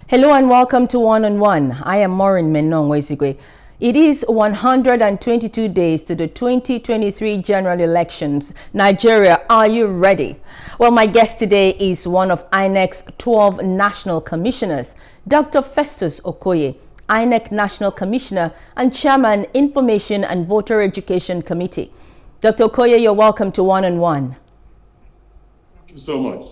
Hello and welcome to One on One. I am Maureen Menong-Wesigwe. It is 122 days to the 2023 general elections. Nigeria, are you ready? Well, my guest today is one of INEC's 12 national commissioners, Dr. Festus Okoye, INEC National Commissioner and Chairman, Information and Voter Education Committee. Dr. Okoye, you're welcome to One on One. Thank you so much.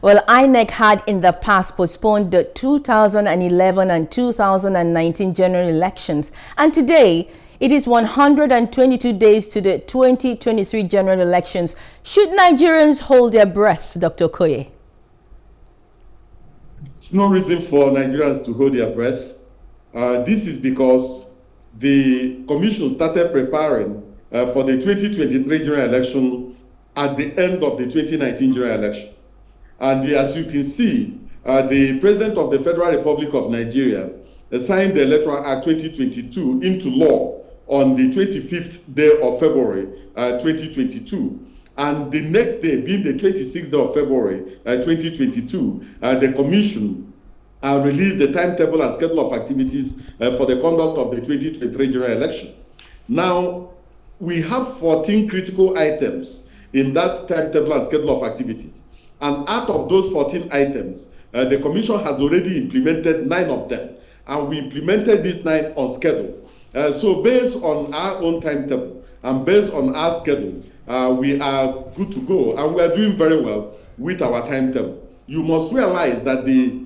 Well, INEC had in the past postponed the 2011 and 2019 general elections, and today it is 122 days to the 2023 general elections. Should Nigerians hold their breath, Dr. Okoye? There's no reason for Nigerians to hold their breath. This is because the Commission started preparing for the 2023 general election at the end of the 2019 general election. And as you can see, the President of the Federal Republic of Nigeria signed the Electoral Act 2022 into law on the 25th day of February 2022. And the next day, being the 26th day of February 2022, the Commission released the timetable and schedule of activities for the conduct of the 2023 general election. Now, we have 14 critical items in that timetable and schedule of activities. And out of those 14 items, the Commission has already implemented 9 of them. And we implemented these 9 on schedule. So based on our own timetable and based on our schedule, we are good to go. And we are doing very well with our timetable. You must realize that the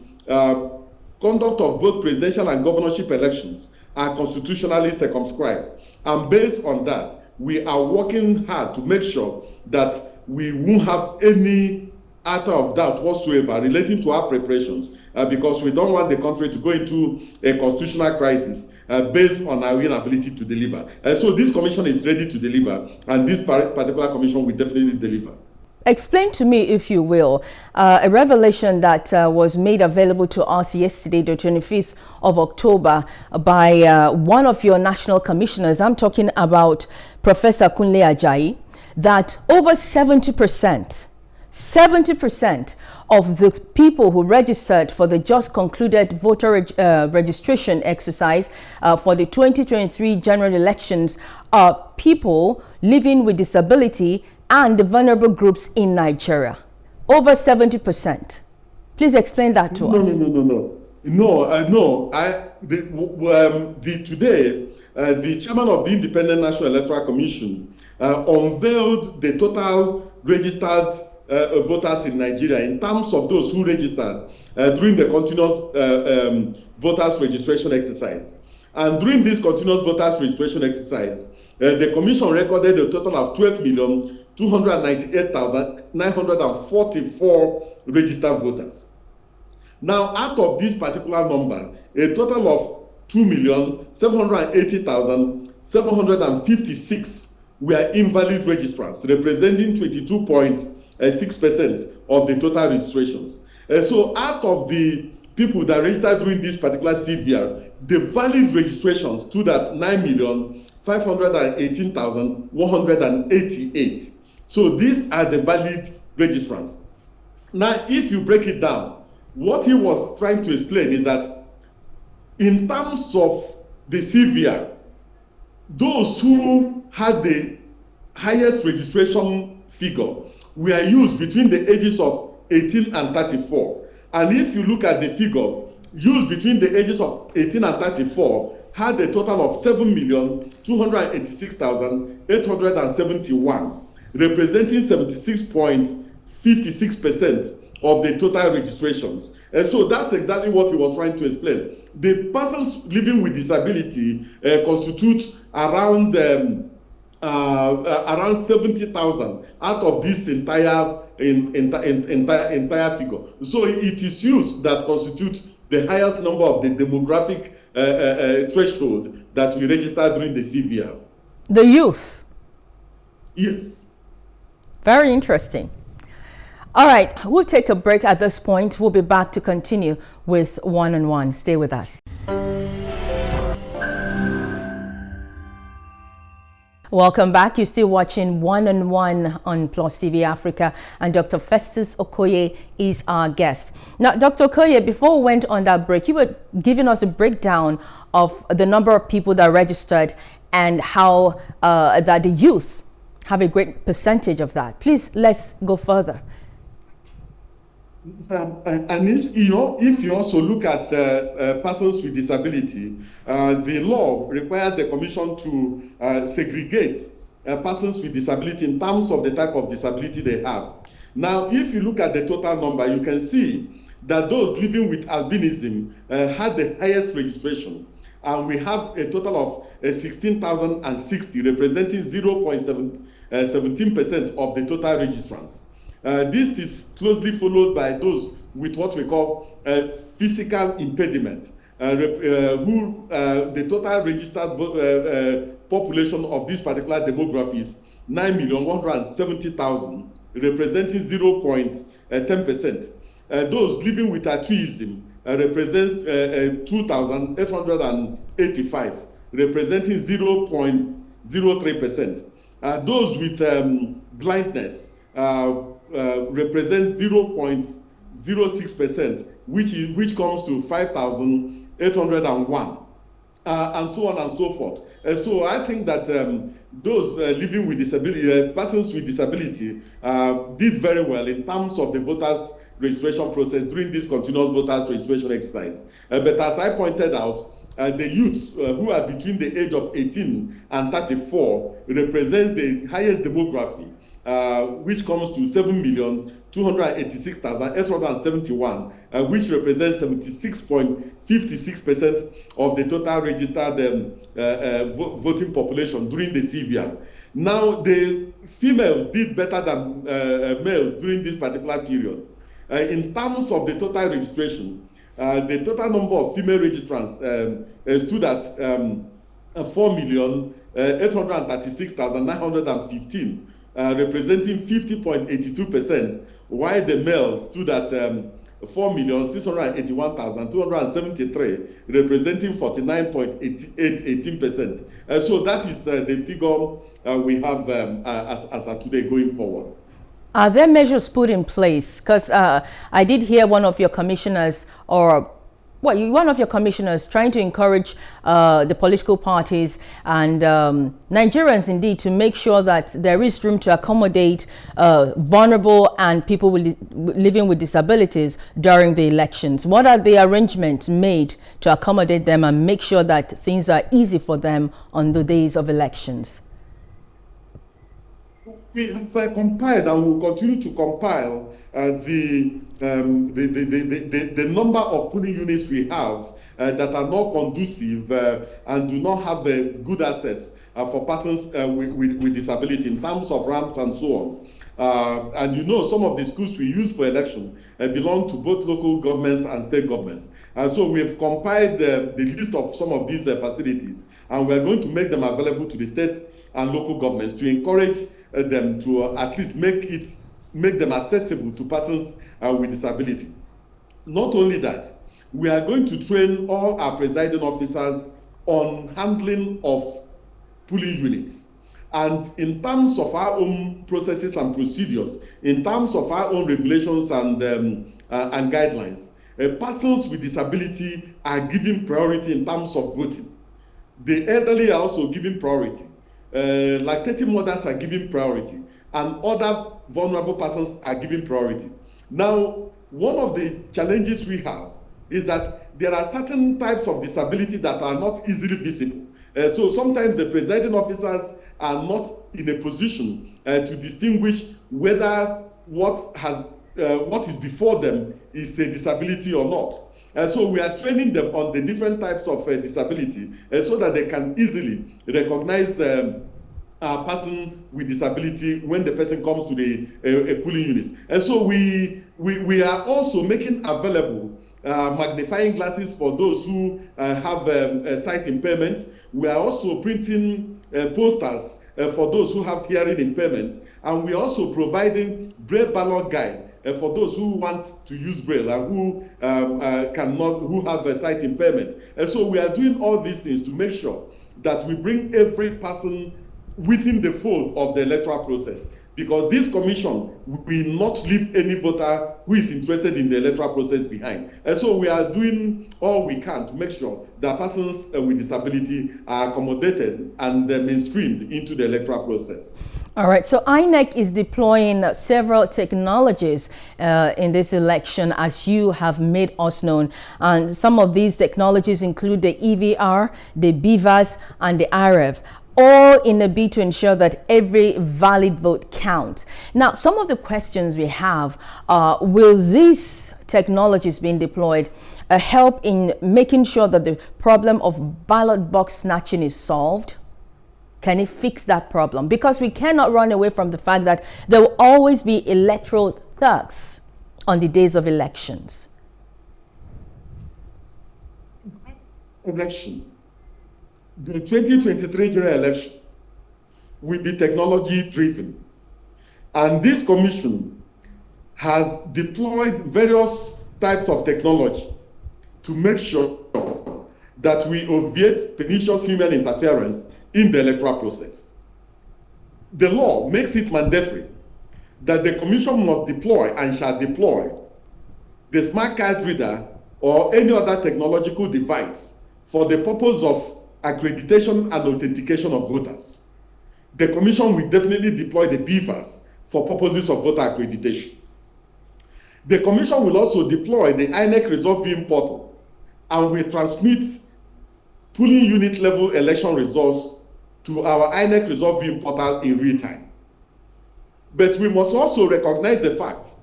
conduct of both presidential and governorship elections are constitutionally circumscribed. And based on that, we are working hard to make sure that we won't have any iota of doubt whatsoever relating to our preparations, because we don't want the country to go into a constitutional crisis based on our inability to deliver. So this commission is ready to deliver, and this particular commission will definitely deliver. Explain to me, if you will, a revelation that was made available to us yesterday, the 25th of October, by one of your national commissioners. I'm talking about Professor Kunle Ajayi, that over 70% of the people who registered for the just concluded voter registration exercise for the 2023 general elections are people living with disability and the vulnerable groups in Nigeria. Over 70%. Please explain that to us. Today, the chairman of the Independent National Electoral Commission unveiled the total registered voters in Nigeria in terms of those who registered during the continuous voters registration exercise. And during this continuous voters registration exercise, the Commission recorded a total of 12,298,944 registered voters. Now, out of this particular number, a total of 2,780,756 were invalid registrants, representing 22.6% of the total registrations. So out of the people that registered during this particular CVR, the valid registrations stood at 9,518,188. So these are the valid registrants. Now, if you break it down, what he was trying to explain is that in terms of the CVR, those who had the highest registration figure were used between the ages of 18 and 34. And if you look at the figure, used between the ages of 18 and 34 had a total of 7,286,871, representing 76.56% of the total registrations. And so that's exactly what he was trying to explain. The persons living with disability constitute around 70,000 out of this entire figure. So it is youth that constitute the highest number of the demographic threshold that we registered during the CVR. The youth? Yes. Very interesting. All right, we'll take a break at this point. We'll be back to continue with One on One. Stay with us. Welcome back. You're still watching One on One on Plus TV Africa, and Dr. Festus Okoye is our guest. Now, Dr. Okoye, before we went on that break, you were giving us a breakdown of the number of people that registered and how that the youth have a great percentage of that. Please, let's go further. And if you also look at persons with disability, the law requires the Commission to segregate persons with disability in terms of the type of disability they have. Now, if you look at the total number, you can see that those living with albinism had the highest registration. And we have a total of 16,060, representing 0.17% of the total registrants. This is closely followed by those with what we call physical impediment, who the total registered population of this particular demography is 9,170,000, representing 0.10%. Those living with autism represents 2,885, representing 0.03%. Those with blindness represents 0.06%, which comes to 5,801, and so on and so forth. So I think that those living with disability, persons with disability, did very well in terms of the voters' registration process during this continuous voters' registration exercise. But as I pointed out, the youths who are between the age of 18 and 34 represent the highest demography, which comes to 7,286,871, which represents 76.56% of the total registered voting population during the CVR. Now, the females did better than males during this particular period. In terms of the total registration, the total number of female registrants stood at 4,836,915. Representing 50.82%, while the males stood at 4,681,273, representing 49.18%. So that is the figure we have as of today going forward. Are there measures put in place? Because I did hear one of your commissioners, one of your commissioners trying to encourage the political parties and Nigerians indeed to make sure that there is room to accommodate vulnerable and people living with disabilities during the elections. What are the arrangements made to accommodate them and make sure that things are easy for them on the days of elections? We have compiled and will continue to compile the number of polling units we have that are not conducive and do not have good access for persons with disability in terms of ramps and so on. And some of the schools we use for election belong to both local governments and state governments. So we have compiled the list of some of these facilities, and we are going to make them available to the state and local governments to encourage them to at least make them accessible to persons with disability. Not only that, we are going to train all our presiding officers on handling of polling units. And in terms of our own processes and procedures, in terms of our own regulations and guidelines, persons with disability are given priority in terms of voting. The elderly are also given priority. Lactating mothers are given priority, and other vulnerable persons are given priority. Now, one of the challenges we have is that there are certain types of disability that are not easily visible. So sometimes the presiding officers are not in a position to distinguish whether what is before them is a disability or not. So we are training them on the different types of disability so that they can easily recognize a person with disability when the person comes to the polling units. And so we are also making available magnifying glasses for those who have sight impairment. We are also printing posters for those who have hearing impairment, and we are also providing Braille ballot guide for those who want to use Braille and who who have a sight impairment. And so we are doing all these things to make sure that we bring every person within the fold of the electoral process, because this commission will not leave any voter who is interested in the electoral process behind. And so we are doing all we can to make sure that persons with disability are accommodated and mainstreamed into the electoral process. All right, so INEC is deploying several technologies in this election, as you have made us known. And some of these technologies include the EVR, the BVAS, and the IREV, all in a bid to ensure that every valid vote counts. Now, some of the questions we have are, will these technologies being deployed help in making sure that the problem of ballot box snatching is solved? Can it fix that problem? Because we cannot run away from the fact that there will always be electoral thugs on the days of elections. Election. The 2023 general election will be technology driven. And this commission has deployed various types of technology to make sure that we obviate pernicious human interference in the electoral process. The law makes it mandatory that the commission must deploy and shall deploy the smart card reader or any other technological device for the purpose of accreditation and authentication of voters. The commission will definitely deploy the BVAS for purposes of voter accreditation. The commission will also deploy the INEC Result Viewing Portal and will transmit polling unit level election results to our INEC Result Viewing Portal in real time. But we must also recognize the fact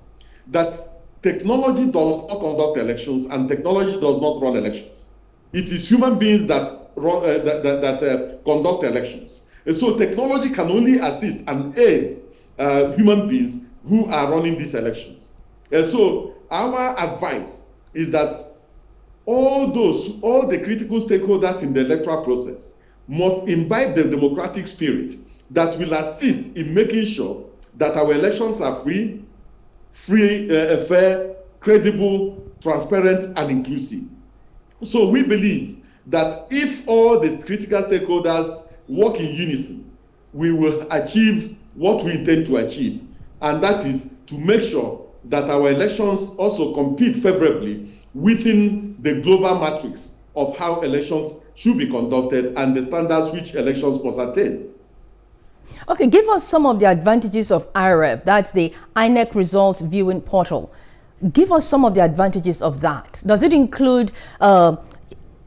that technology does not conduct elections and technology does not run elections. It is human beings that conduct elections. And so technology can only assist and aid human beings who are running these elections. And so our advice is that all the critical stakeholders in the electoral process must imbibe the democratic spirit that will assist in making sure that our elections are free, fair, credible, transparent, and inclusive. So we believe that if all these critical stakeholders work in unison, we will achieve what we intend to achieve, and that is to make sure that our elections also compete favorably within the global matrix of how elections should be conducted and the standards which elections must attain. Okay, give us some of the advantages of IREV, that's the INEC Results Viewing Portal. Give us some of the advantages of that. Does it include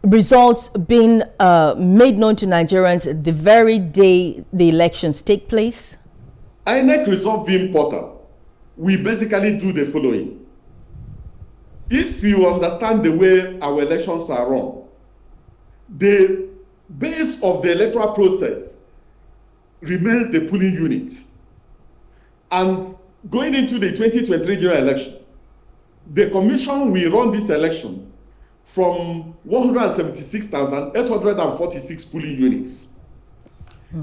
results being made known to Nigerians the very day the elections take place? INEC Result Viewing Portal, we basically do the following. If you understand the way our elections are run, the base of the electoral process remains the polling unit. And going into the 2023 general election, the commission will run this election from 176,846 polling units.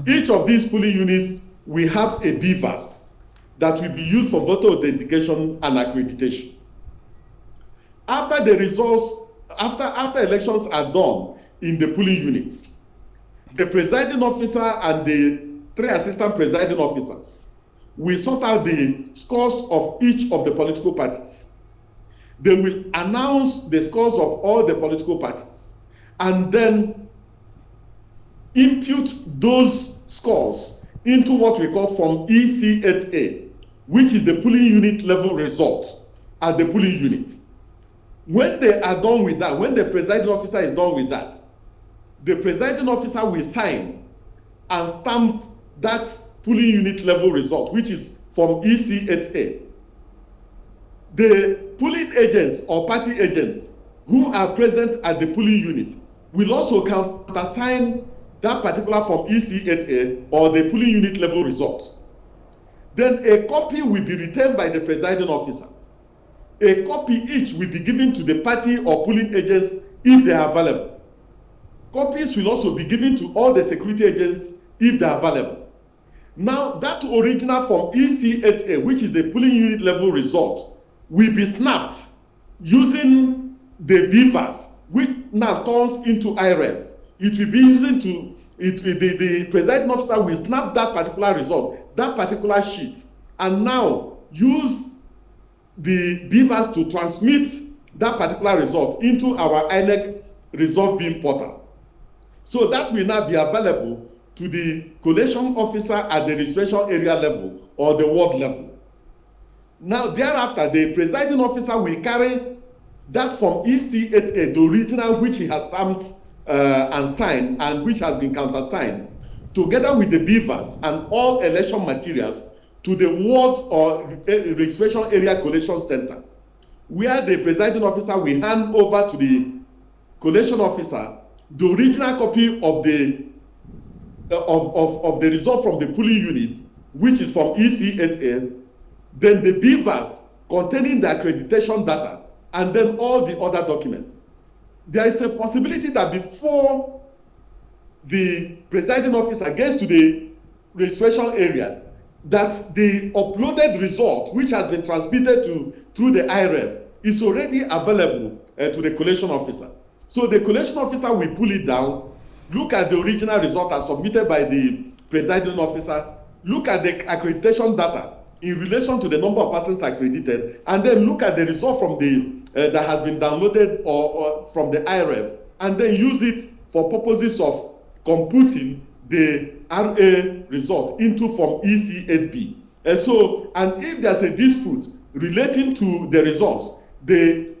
Each of these polling units will have a BVAS that will be used for voter authentication and accreditation. After the results, after elections are done in the polling units, the presiding officer and the 3 assistant presiding officers will sort out the scores of each of the political parties. They will announce the scores of all the political parties and then impute those scores into what we call Form EC8A, which is the polling unit level result at the polling unit. When they are done with that, when the presiding officer is done with that, the presiding officer will sign and stamp that polling unit level result, which is from EC8A. The polling agents or party agents who are present at the polling unit will also countersign that particular Form EC8A or the polling unit level result. Then a copy will be retained by the presiding officer. A copy each will be given to the party or polling agents if they are available. Copies will also be given to all the security agents if they are available. Now, that original Form EC8A, which is the polling unit level result, will be snapped using the BVAS, which now turns into IREV. It will be used to the presiding officer will snap that particular result, that particular sheet, and now use the beavers to transmit that particular result into our INEC result viewing portal. So that will now be available to the collation officer at the registration area level or the ward level. Now, thereafter, the presiding officer will carry that Form EC8A, the original which he has stamped and signed and which has been countersigned, together with the beavers and all election materials to the ward or registration area collation center, where the presiding officer will hand over to the collation officer the original copy of the result from the polling unit, which is from EC8A, then the beavers containing the accreditation data, and then all the other documents. There is a possibility that before the presiding officer gets to the registration area, that the uploaded result, which has been transmitted through the IREV, is already available to the collation officer. So the collation officer will pull it down, look at the original result as submitted by the presiding officer, look at the accreditation data in relation to the number of persons accredited, and then look at the result from the that has been downloaded or from the IREV, and then use it for purposes of computing the RA result into Form EC8B. And if there's a dispute relating to the results, the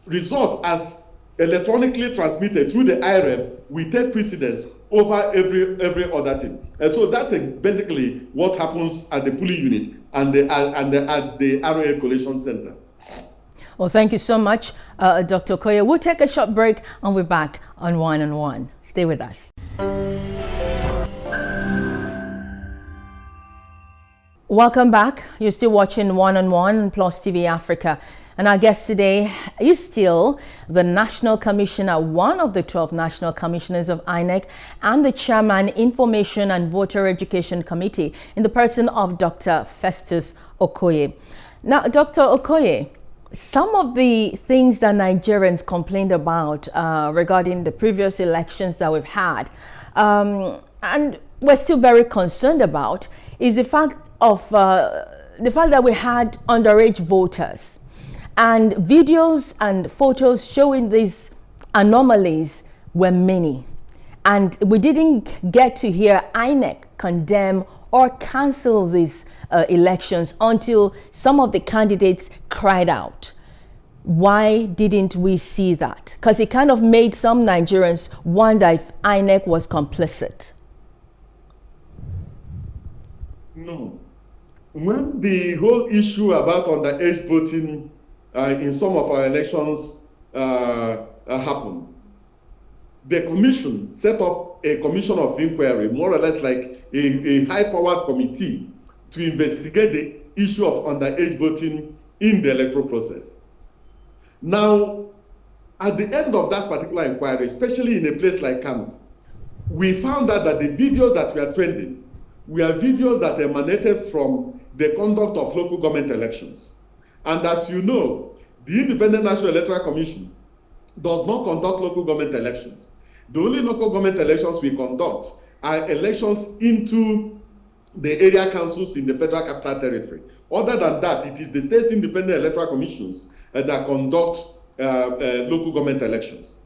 result as electronically transmitted through the IREV will take precedence over every other thing. And so that's basically what happens at the polling unit and at the RA Collation Center. Well, thank you so much, Dr. Okoye. We'll take a short break and we're back on One on One. Stay with us. Welcome back. You're still watching One on One on PlusTvAfrica. And our guest today is still the National Commissioner, one of the 12 National Commissioners of INEC, and the Chairman, Information and Voter Education Committee, in the person of Dr. Festus Okoye. Now, Dr. Okoye, some of the things that Nigerians complained about regarding the previous elections that we've had, and we're still very concerned about, is the fact that we had underage voters. And videos and photos showing these anomalies were many. And we didn't get to hear INEC condemn or cancel these elections until some of the candidates cried out. Why didn't we see that? Because it kind of made some Nigerians wonder if INEC was complicit. No. When the whole issue about underage voting in some of our elections happened, the commission set up a commission of inquiry, more or less like a high-powered committee, to investigate the issue of underage voting in the electoral process. Now, at the end of that particular inquiry, especially in a place like Kano, we found out that the videos that were trending were videos that emanated from the conduct of local government elections. And as you know, the Independent National Electoral Commission does not conduct local government elections. The only local government elections we conduct are elections into the area councils in the Federal Capital Territory. Other than that, it is the state's independent electoral commissions that conduct local government elections.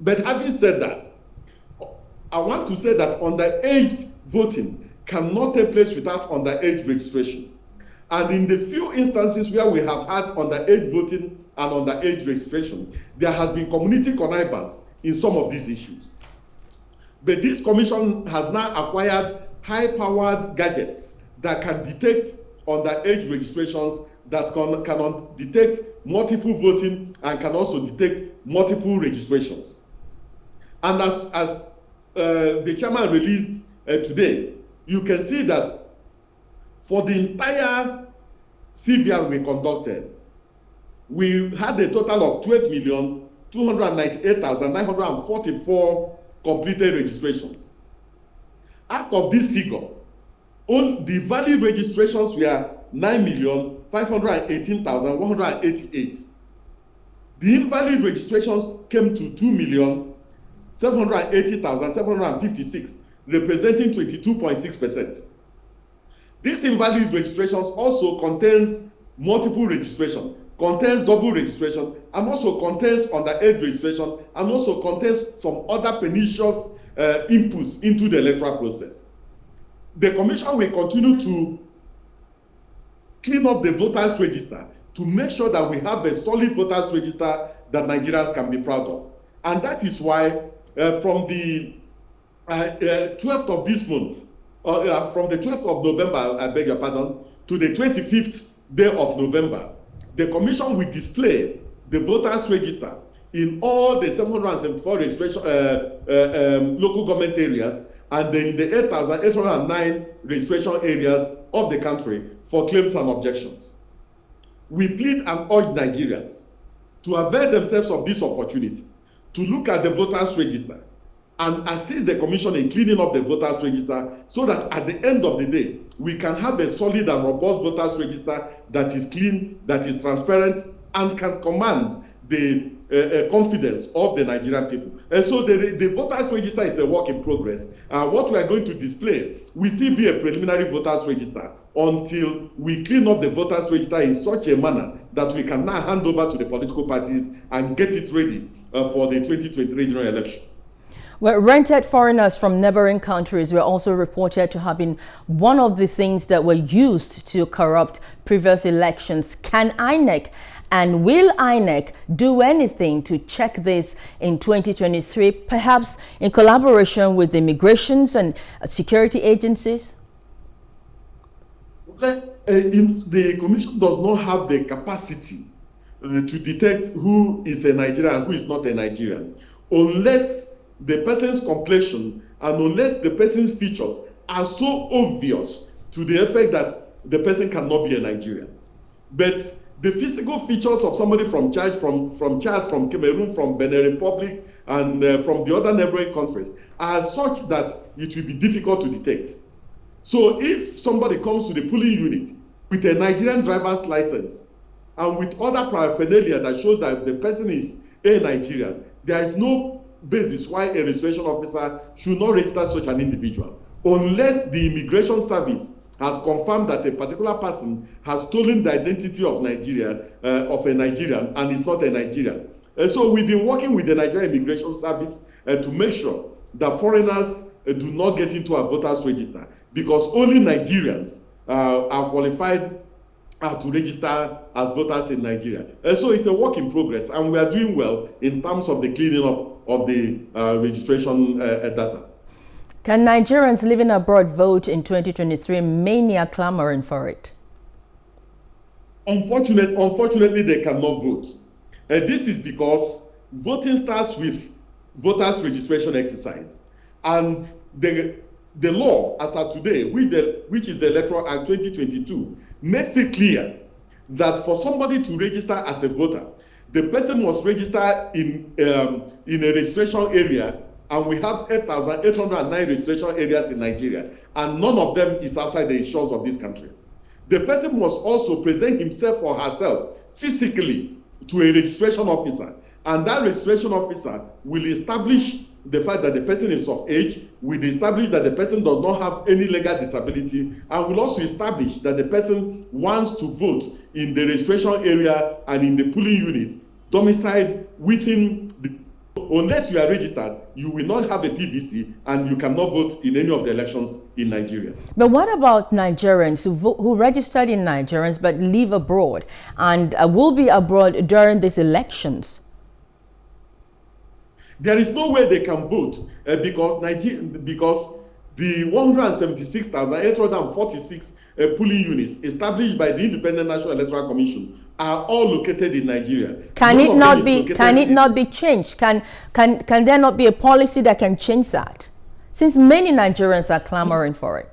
But having said that, I want to say that underage voting cannot take place without underage registration. And in the few instances where we have had underage voting and underage registration, there has been community connivance in some of these issues. But this commission has now acquired high-powered gadgets that can detect underage registrations, that can detect multiple voting, and can also detect multiple registrations. And as the chairman released today, you can see that for the entire CVR we conducted, we had a total of 12,298,944 completed registrations. Out of this figure, the valid registrations were 9,518,188. The invalid registrations came to 780,756, representing 22.6%. This invalid registrations also contains multiple registration, contains double registration, and also contains underage registration, and also contains some other pernicious inputs into the electoral process. The Commission will continue to clean up the voters register to make sure that we have a solid voters register that Nigerians can be proud of. And that is why from the 12th of this month, from the 12th of November, I beg your pardon, to the 25th day of November, the Commission will display the voters register in all the 774 registration local government areas and in the 8,809 registration areas of the country for claims and objections. We plead and urge Nigerians to avail themselves of this opportunity to look at the voters register and assist the Commission in cleaning up the voters register so that at the end of the day, we can have a solid and robust voters register that is clean, that is transparent, and can command the confidence of the Nigerian people. And so the voters register is a work in progress. What we are going to display will still be a preliminary voters register until we clean up the voters register in such a manner that we can now hand over to the political parties and get it ready for the 2023 general election. Well, rented foreigners from neighboring countries were also reported to have been one of the things that were used to corrupt previous elections. Can INEC and will INEC do anything to check this in 2023, perhaps in collaboration with the immigrations and security agencies? The Commission does not have the capacity to detect who is a Nigerian and who is not a Nigerian, unless the person's complexion and unless the person's features are so obvious to the effect that the person cannot be a Nigerian. But the physical features of somebody from Chad, from Cameroon, from Benin Republic, and from the other neighboring countries are such that it will be difficult to detect. So if somebody comes to the polling unit with a Nigerian driver's license and with other paraphernalia that shows that the person is a Nigerian, there is no basis why a registration officer should not register such an individual, unless the immigration service has confirmed that a particular person has stolen the identity of Nigeria, of a Nigerian, and is not a Nigerian. So we've been working with the Nigerian Immigration Service to make sure that foreigners do not get into our voters register, because only Nigerians are qualified to register as voters in Nigeria. So it's a work in progress, and we are doing well in terms of the cleaning up of the registration data. Can Nigerians living abroad vote in 2023? Many are clamoring for it. Unfortunately, they cannot vote. This is because voting starts with voters registration exercise, and the law as of today, which is the Electoral Act 2022, makes it clear that for somebody to register as a voter, the person must register in a registration area, and we have 8,809 registration areas in Nigeria, and none of them is outside the shores of this country. The person must also present himself or herself physically to a registration officer, and that registration officer will establish the fact that the person is of age, will establish that the person does not have any legal disability, and will also establish that the person wants to vote in the registration area and in the polling unit domiciled within the. Unless you are registered, you will not have a PVC and you cannot vote in any of the elections in Nigeria. But what about Nigerians who registered in Nigerians but live abroad and will be abroad during these elections? There is no way they can vote because the 176,846 polling units established by the Independent National Electoral Commission are all located in Nigeria. Can it not be changed? Can there not be a policy that can change that? Since many Nigerians are clamoring for it.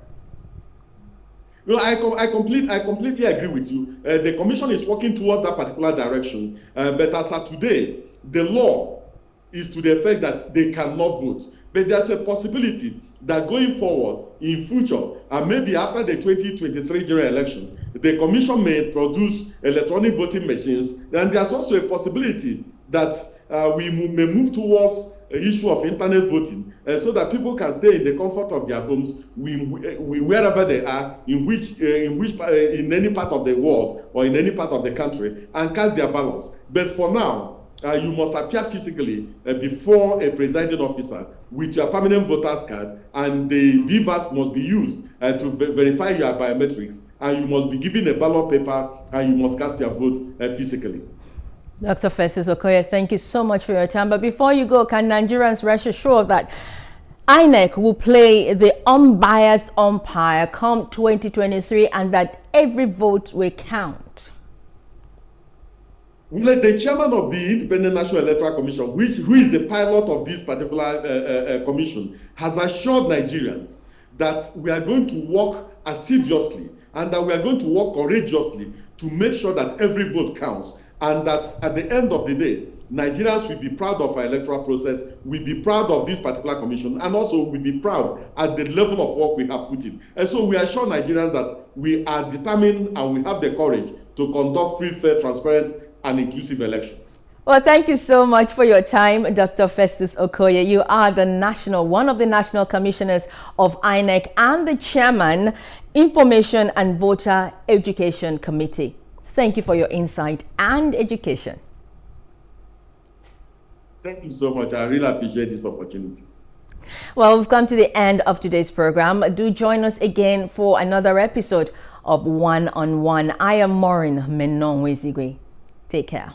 No, I completely agree with you. The Commission is working towards that particular direction. But as of today, the law is to the effect that they cannot vote. But there's a possibility that going forward in future, and maybe after the 2023 general election, the Commission may introduce electronic voting machines. And there's also a possibility that we may move towards issue of internet voting, so that people can stay in the comfort of their homes, wherever they are, in any part of the world or in any part of the country, and cast their ballots. But for now, you must appear physically before a presiding officer with your permanent voter's card, and the beavers must be used to verify your biometrics, and you must be given a ballot paper, and you must cast your vote physically. Dr. Festus Okoye, thank you so much for your time. But before you go, can Nigerians rest assured that INEC will play the unbiased umpire come 2023 and that every vote will count? Well, the chairman of the Independent National Electoral Commission, who is the pilot of this particular commission, has assured Nigerians that we are going to work assiduously and that we are going to work courageously to make sure that every vote counts, and that at the end of the day, Nigerians will be proud of our electoral process, will be proud of this particular commission, and also will be proud at the level of work we have put in. And so we assure Nigerians that we are determined and we have the courage to conduct free, fair, transparent, and inclusive elections. Well, thank you so much for your time, Dr. Festus Okoye. You are one of the national commissioners of INEC and the chairman, Information and Voter Education Committee. Thank you for your insight and education. Thank you so much. I really appreciate this opportunity. Well, we've come to the end of today's program. Do join us again for another episode of One on One. I am Maureen Menong Wezigwe. Take care.